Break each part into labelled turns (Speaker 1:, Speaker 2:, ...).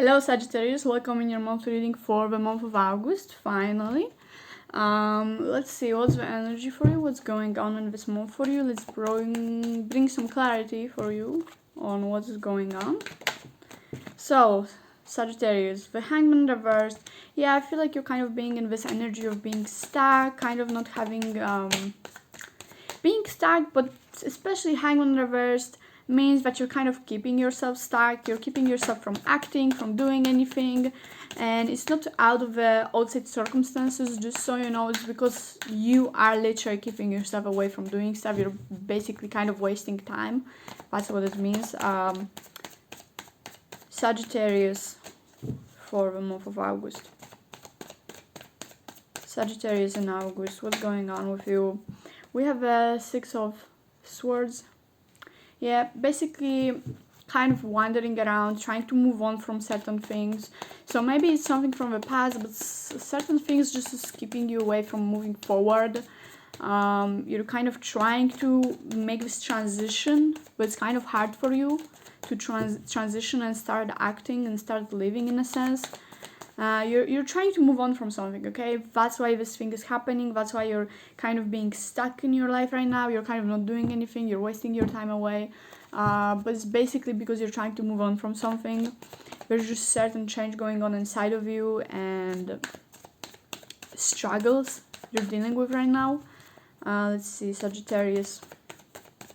Speaker 1: Hello Sagittarius, welcome in your monthly reading for the month of August, finally. Let's see what's the energy for you, what's going on in this month for you. Let's bring some clarity for you on what is going on. So, Sagittarius, the Hangman reversed. Yeah, I feel like you're kind of being in this energy of being stuck, kind of not having, being stuck, but especially Hangman reversed means that you're kind of keeping yourself stuck, you're keeping yourself from acting, from doing anything, and it's not out of the outside circumstances, just so you know, it's because you are literally keeping yourself away from doing stuff. You're basically kind of wasting time. That's what it means. Sagittarius for the month of August. Sagittarius in August, what's going on with you? We have a Six of Swords. Yeah, basically kind of wandering around, trying to move on from certain things. So maybe it's something from the past, but certain things just is keeping you away from moving forward. You're kind of trying to make this transition, but it's kind of hard for you to transition and start acting and start living in a sense. You're trying to move on from something, okay? That's why this thing is happening. That's why you're kind of being stuck in your life right now. You're kind of not doing anything. You're wasting your time away. But it's basically because you're trying to move on from something. There's just certain change going on inside of you and struggles you're dealing with right now. Let's see, Sagittarius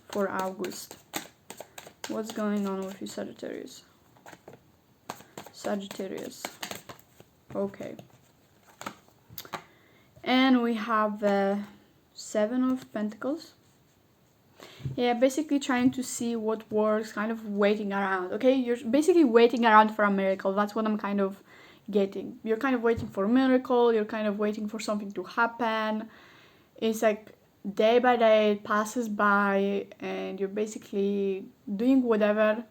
Speaker 1: for August. What's going on with you, Sagittarius? Sagittarius. Okay. And we have the Seven of Pentacles. Yeah, basically trying to see what works, kind of waiting around, okay? You're basically waiting around for a miracle. That's what I'm kind of getting. You're kind of waiting for a miracle. You're kind of waiting for something to happen. It's like day by day it passes by and you're basically doing whatever,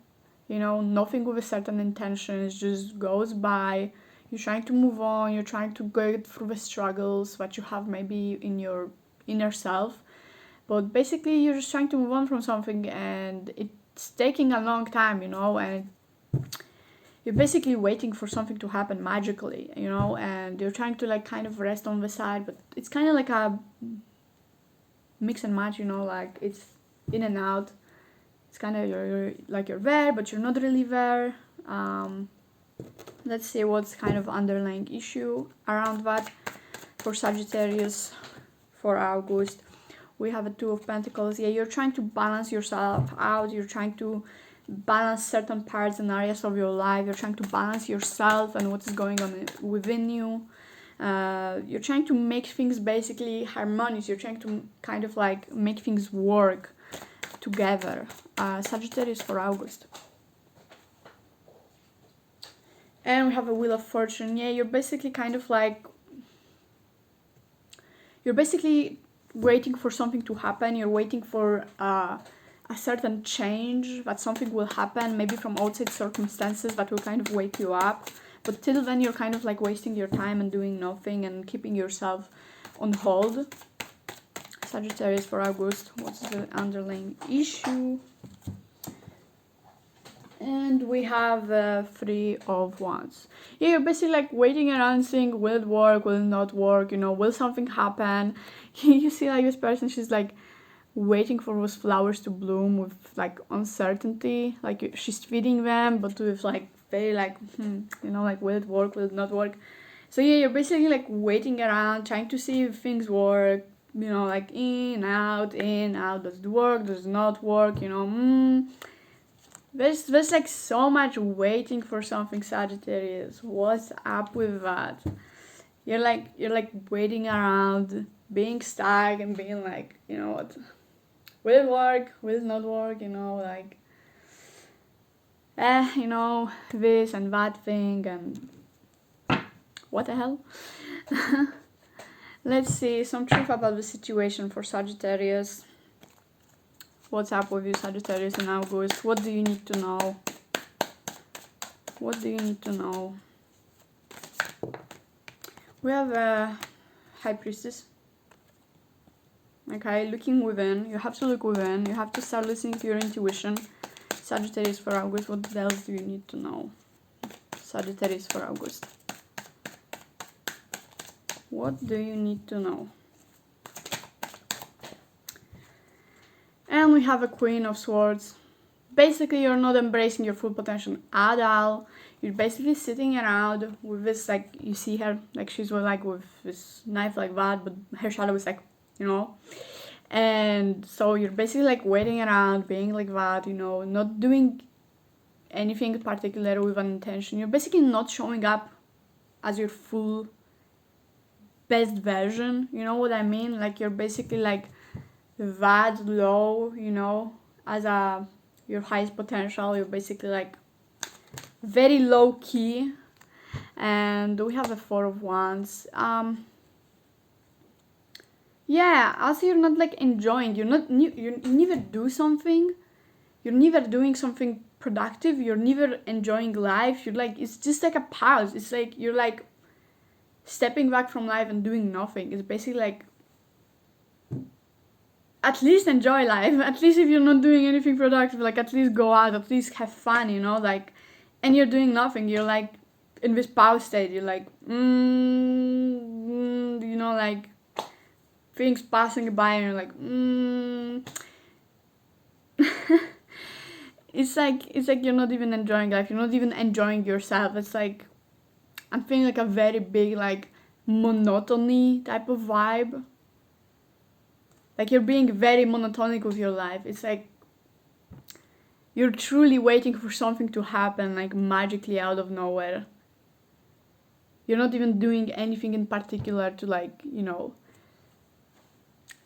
Speaker 1: you know, nothing with a certain intention. It just goes by. You're trying to move on, you're trying to go through the struggles that you have maybe in your inner self. But basically you're just trying to move on from something and it's taking a long time, you know, and you're basically waiting for something to happen magically, you know, and you're trying to like kind of rest on the side, but it's kind of like a mix and match, you know, like it's in and out. It's kind of you're there, but you're not really there. Let's see what's kind of underlying issue around that for Sagittarius for August. We have a Two of Pentacles. Yeah, you're trying to balance yourself out. You're trying to balance certain parts and areas of your life. You're trying to balance yourself and what is going on within you. You're trying to make things basically harmonious. You're trying to kind of like make things work together. Sagittarius for August. And we have a Wheel of Fortune. Yeah, you're basically kind of like, you're basically waiting for something to happen. You're waiting for a certain change, that something will happen, maybe from outside circumstances that will kind of wake you up. But till then, you're kind of like wasting your time and doing nothing and keeping yourself on hold. Sagittarius for August. What's the underlying issue? And we have the Three of Wands. Yeah, you're basically like waiting around saying, will it work, will it not work, you know, will something happen? You see like this person, she's like waiting for those flowers to bloom with like uncertainty. Like she's feeding them, but with like very like, you know, like will it work, will it not work? So yeah, you're basically like waiting around, trying to see if things work, you know, like in, out, does it work, does it not work, you know, There's like so much waiting for something, Sagittarius. What's up with that? You're like waiting around, being stuck and being like, you know what? Will it work? Will it not work? You know, like you know, this and that thing and what the hell? Let's see some truth about the situation for Sagittarius. What's up with you, Sagittarius, in August? What do you need to know? What do you need to know? We have a High Priestess. Okay, looking within. You have to look within. You have to start listening to your intuition. Sagittarius for August, what else do you need to know? Sagittarius for August. What do you need to know? And we have a Queen of Swords. Basically, you're not embracing your full potential at all. You're basically sitting around with this, like, you see her, like, she's like with this knife like that, but her shadow is like, you know. And so you're basically like waiting around, being like that, you know, not doing anything particular with an intention. You're basically not showing up as your full best version, you know what I mean? Like, you're basically like that low, you know, as your highest potential. You're basically like very low key. And we have the Four of Wands. Yeah, also you're not like enjoying, you never do something, you're never doing something productive, you're never enjoying life. You're like, it's just like a pause. It's like you're like stepping back from life and doing nothing. It's basically like, at least enjoy life. At least if you're not doing anything productive, like at least go out, at least have fun, you know, like, and you're doing nothing. You're like in this pause state. You're like, you know, like things passing by, and you're like, it's like you're not even enjoying life. You're not even enjoying yourself. It's like, I'm feeling like a very big like monotony type of vibe. Like you're being very monotonic with your life. It's like you're truly waiting for something to happen, like magically out of nowhere. You're not even doing anything in particular to, like, you know,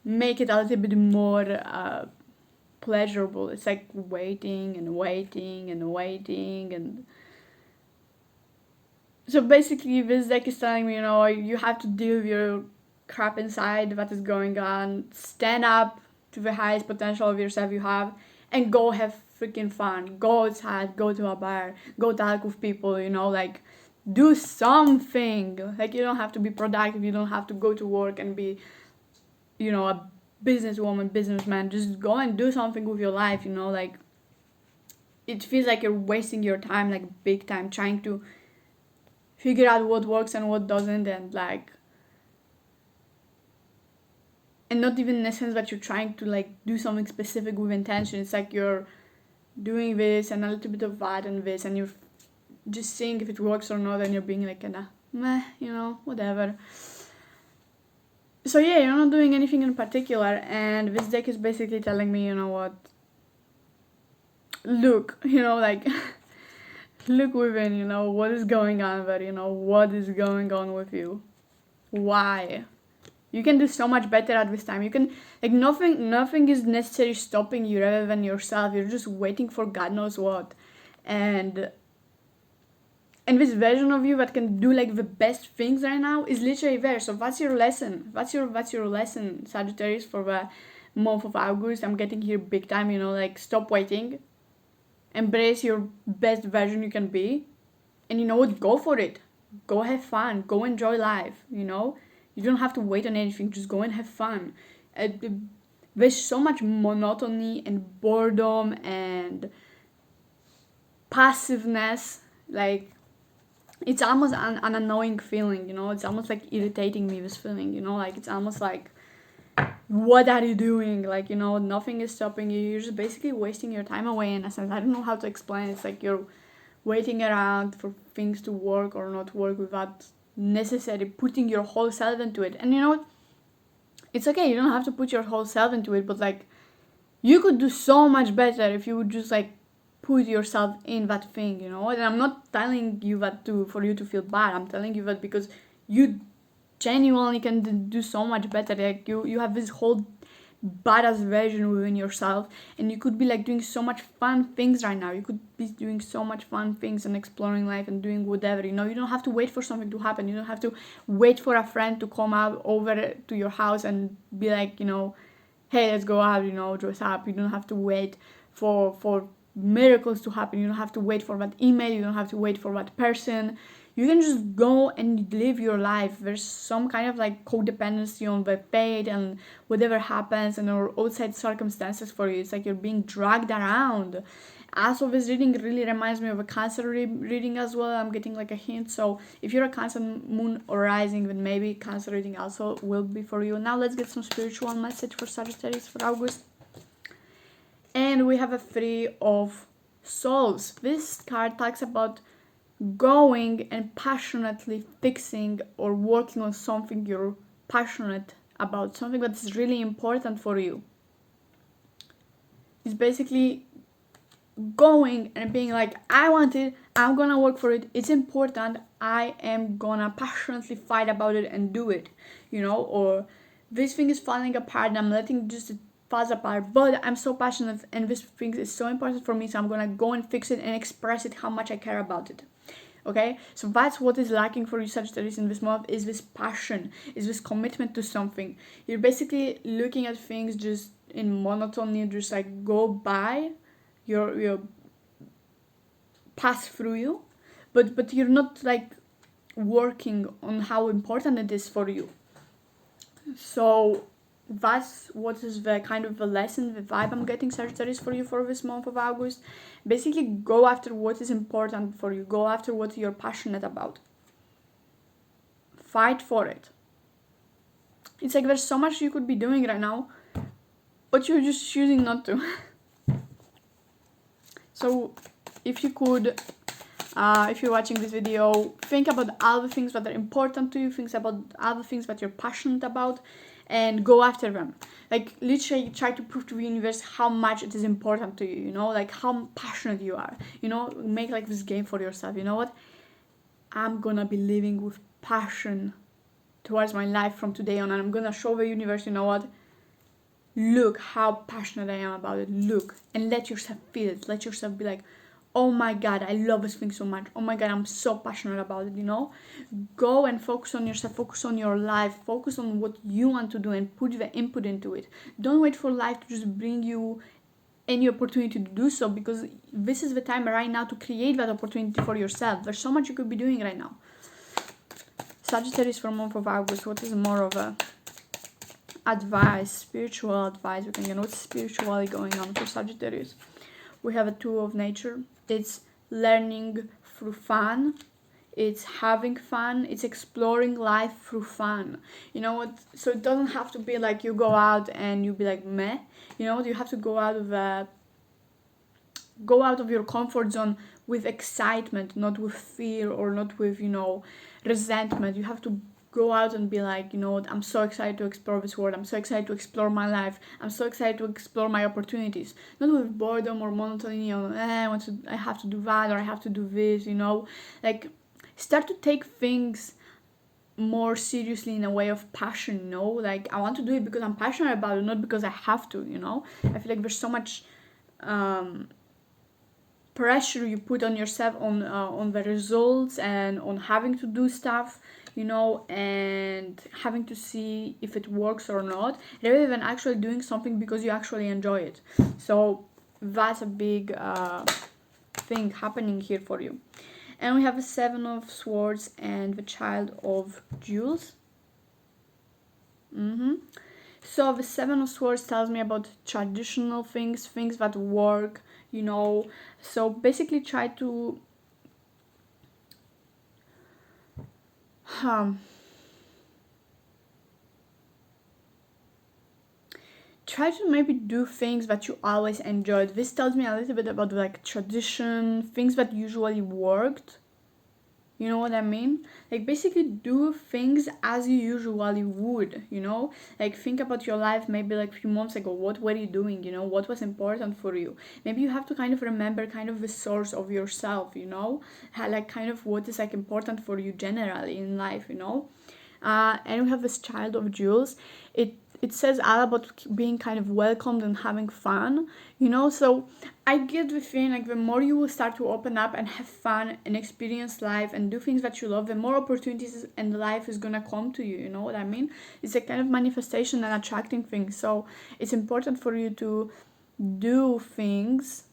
Speaker 1: make it a little bit more pleasurable. It's like waiting and waiting and waiting. And so basically this deck is telling me, you know, you have to deal with your crap inside that is going on, stand up to the highest potential of yourself you have, and go have freaking fun. Go outside, go to a bar, go talk with people, you know, like do something. Like, you don't have to be productive, you don't have to go to work and be, you know, a businesswoman, businessman. Just go and do something with your life, you know. Like, it feels like you're wasting your time, like big time, trying to figure out what works and what doesn't, and like, and not even in the sense that you're trying to like do something specific with intention. It's like you're doing this and a little bit of that and this, and you're just seeing if it works or not, and you're being like kinda meh, you know, whatever. So yeah, you're not doing anything in particular, and this deck is basically telling me, you know what, look, you know, like look within, you know, what is going on there, you know, what is going on with you, why. You can do so much better at this time. You can, like, nothing is necessarily stopping you rather than yourself. You're just waiting for God knows what. And this version of you that can do like the best things right now is literally there. So that's your lesson. That's your lesson, Sagittarius, for the month of August. I'm getting here big time, you know, like, stop waiting. Embrace your best version you can be. And you know what? Go for it. Go have fun. Go enjoy life, you know? You don't have to wait on anything. Just go and have fun. There's so much monotony and boredom and passiveness. Like, it's almost an annoying feeling, you know? It's almost like irritating me, this feeling, you know? Like, it's almost like, what are you doing? Like, you know, nothing is stopping you. You're just basically wasting your time away, in a sense. I don't know how to explain. It's like you're waiting around for things to work or not work without necessarily putting your whole self into it. And you know what? It's okay, you don't have to put your whole self into it, but like, you could do so much better if you would just like put yourself in that thing, you know. And I'm not telling you that for you to feel bad. I'm telling you that because you genuinely can do so much better. Like, you have this whole badass version within yourself, and you could be like doing so much fun things right now. You could be doing so much fun things and exploring life and doing whatever, you know. You don't have to wait for something to happen. You don't have to wait for a friend to come out over to your house and be like, you know, hey, let's go out, you know, dress up. You don't have to wait for miracles to happen. You don't have to wait for that email. You don't have to wait for that person. You can just go and live your life. There's some kind of like codependency on the fate and whatever happens and or outside circumstances for you. It's like you're being dragged around. as of this reading really reminds me of a Cancer reading as well. I'm getting like a hint. So if you're a Cancer moon or rising, then maybe Cancer reading also will be for you. Now let's get some spiritual message for Sagittarius for August. And we have a Three of Swords. This card talks about going and passionately fixing or working on something you're passionate about, something that's really important for you. It's basically going and being like, I want it, I'm gonna work for it, it's important, I am gonna passionately fight about it and do it, you know, or this thing is falling apart and I'm letting just it fall apart, but I'm so passionate and this thing is so important for me, so I'm gonna go and fix it and express it how much I care about it. Okay, so that's what is lacking for you Sagittarius in this month, is this passion, is this commitment to something. You're basically looking at things just in monotony, just like go by, your pass through you, but you're not like working on how important it is for you. So that's what is the kind of the lesson, the vibe I'm getting Sagittarius for you for this month of August. Basically go after what is important for you, go after what you're passionate about, fight for it. It's like there's so much you could be doing right now, but you're just choosing not to. So if you could, if you're watching this video, think about all the things that are important to you, think about all the things that you're passionate about, and go after them. Like literally try to prove to the universe how much it is important to you, you know, like how passionate you are, you know, make like this game for yourself. You know what, I'm gonna be living with passion towards my life from today on, and I'm gonna show the universe, you know what, look how passionate I am about it, look, and let yourself feel it, let yourself be like, oh my god, I love this thing so much, oh my god, I'm so passionate about it, you know. Go and focus on yourself, focus on your life, focus on what you want to do and put the input into it. Don't wait for life to just bring you any opportunity to do so, because this is the time right now to create that opportunity for yourself. There's so much you could be doing right now. Sagittarius for month of August, what is more of a advice, spiritual advice we can get? What's spiritually going on for Sagittarius? We have a Two of Nature. It's learning through fun, it's having fun, it's exploring life through fun, you know what. So it doesn't have to be like you go out and you be like meh, you know. You have to go out of your comfort zone with excitement, not with fear or not with, you know, resentment. You have to go out and be like, you know what, I'm so excited to explore this world, I'm so excited to explore my life, I'm so excited to explore my opportunities, not with boredom or monotony, you know, I have to do that or I have to do this, you know. Like start to take things more seriously in a way of passion, you know. Like I want to do it because I'm passionate about it, not because I have to, you know. I feel like there's so much pressure you put on yourself on the results and on having to do stuff, you know, and having to see if it works or not, rather than actually doing something because you actually enjoy it. So that's a big thing happening here for you. And we have the Seven of Swords and the Child of Jewels. So the Seven of Swords tells me about traditional things, things that work, you know. So basically try to try to maybe do things that you always enjoyed. This tells me a little bit about like tradition, things that usually worked. You know what I mean? Like basically do things as you usually would, you know? Like think about your life maybe like a few months ago. What were you doing, you know? What was important for you? Maybe you have to kind of remember kind of the source of yourself, you know? Like kind of what is like important for you generally in life, you know? And we have this Child of Jewels. It says all about being kind of welcomed and having fun, you know. So I get the feeling like the more you will start to open up and have fun and experience life and do things that you love, the more opportunities and life is gonna come to you, you know what I mean? It's a kind of manifestation and attracting things. So it's important for you to do things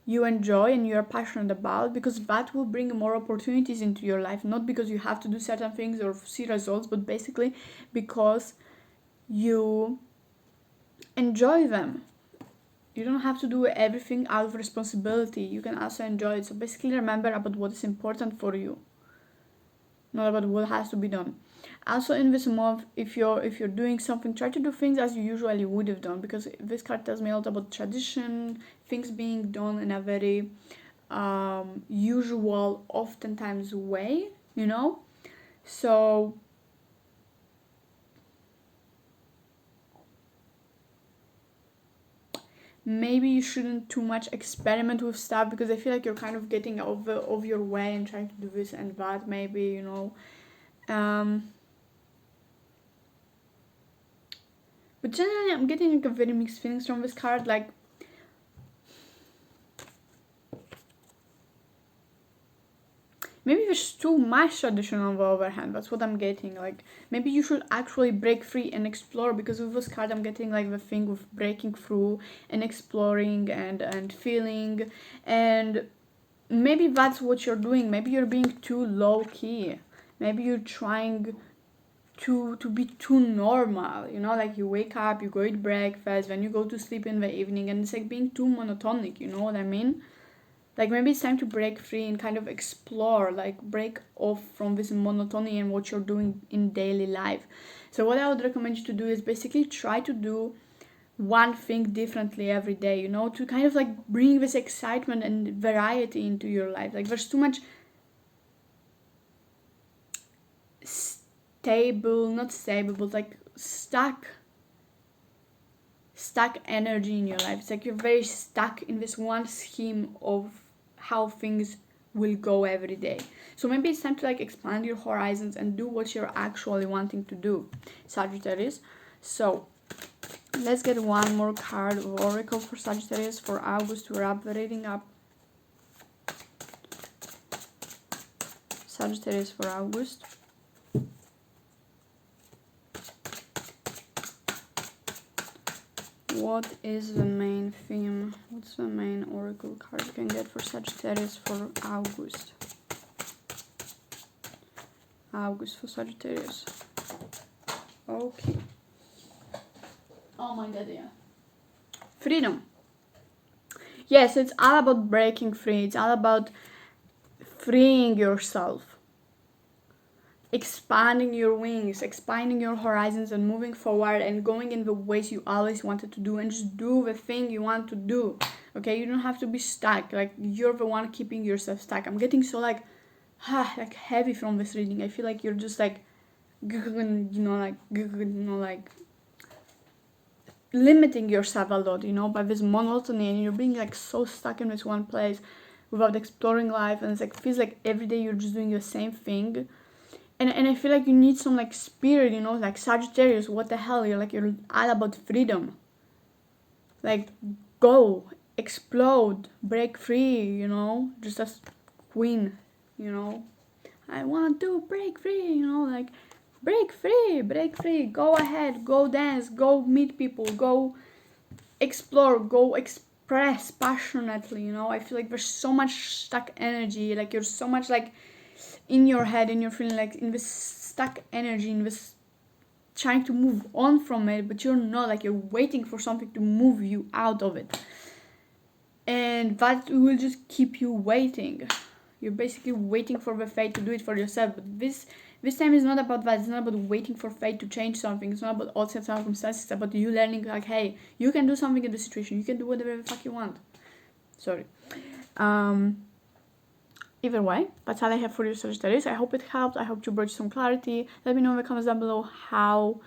Speaker 1: you enjoy and you're passionate about, because that will bring more opportunities into your life, not because you have to do certain things or see results, but basically because you enjoy them. You don't have to do everything out of responsibility. You can also enjoy it. So basically remember about what is important for you, not about what has to be done. Also in this month, if you're doing something, try to do things as you usually would have done, because this card tells me a lot about tradition, things being done in a very usual, oftentimes way, you know. So maybe you shouldn't too much experiment with stuff, because I feel like you're kind of getting of your way and trying to do this and that, maybe, you know. But generally I'm getting like a very mixed feelings from this card. Like, maybe there's too much tradition on the other hand. That's what I'm getting. Like, maybe you should actually break free and explore, because with this card I'm getting like the thing with breaking through and exploring and feeling, and maybe that's what you're doing. Maybe you're being too low key. Maybe you're trying to be too normal, you know, like you wake up, you go eat breakfast, then you go to sleep in the evening, and it's like being too monotonic, you know what I mean? Like, maybe it's time to break free and kind of explore, like break off from this monotony and what you're doing in daily life. So what I would recommend you to do is basically try to do one thing differently every day, you know, to kind of like bring this excitement and variety into your life. Like, there's too much not stable, but like stuck energy in your life. It's like you're very stuck in this one scheme of how things will go every day. So maybe it's time to like expand your horizons and do what you're actually wanting to do, Sagittarius. So let's get one more card of Oracle for Sagittarius for August to wrap the reading up. Sagittarius for August. What is the main theme? What's the main oracle card you can get for Sagittarius for August? August for Sagittarius. Okay. Oh my god, yeah. Freedom. Yes, it's all about breaking free. It's all about freeing yourself, expanding your wings, expanding your horizons, and moving forward and going in the ways you always wanted to do, and just do the thing you want to do. Okay, you don't have to be stuck. Like, you're the one keeping yourself stuck. I'm getting so like heavy from this reading. I feel like you're just like like limiting yourself a lot, you know, by this monotony, and you're being like so stuck in this one place without exploring life, and it's like feels like every day you're just doing the same thing. And I feel like you need some like spirit, you know, like Sagittarius, what the hell, you're all about freedom. Like, go, explode, break free, you know, just as queen, you know. I want to break free, you know, like break free, go ahead, go dance, go meet people, go explore, go express passionately, you know. I feel like there's so much stuck energy, like you're so much like in your head, and you're feeling like in this stuck energy, in this trying to move on from it, but you're not, like you're waiting for something to move you out of it, and that will just keep you waiting. You're basically waiting for the fate to do it for yourself. But this time is not about that. It's not about waiting for fate to change something. It's not about all circumstances. It's about you learning, like, hey, you can do something in the situation. You can do whatever the fuck you want. Sorry. Either way, that's all I have for you, Sagittarius. I hope it helped. I hope you brought you some clarity. Let me know in the comments down below how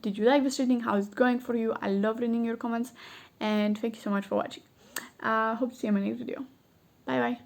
Speaker 1: did you like this reading? How is it going for you? I love reading your comments. And thank you so much for watching. Hope to see you in my next video. Bye bye.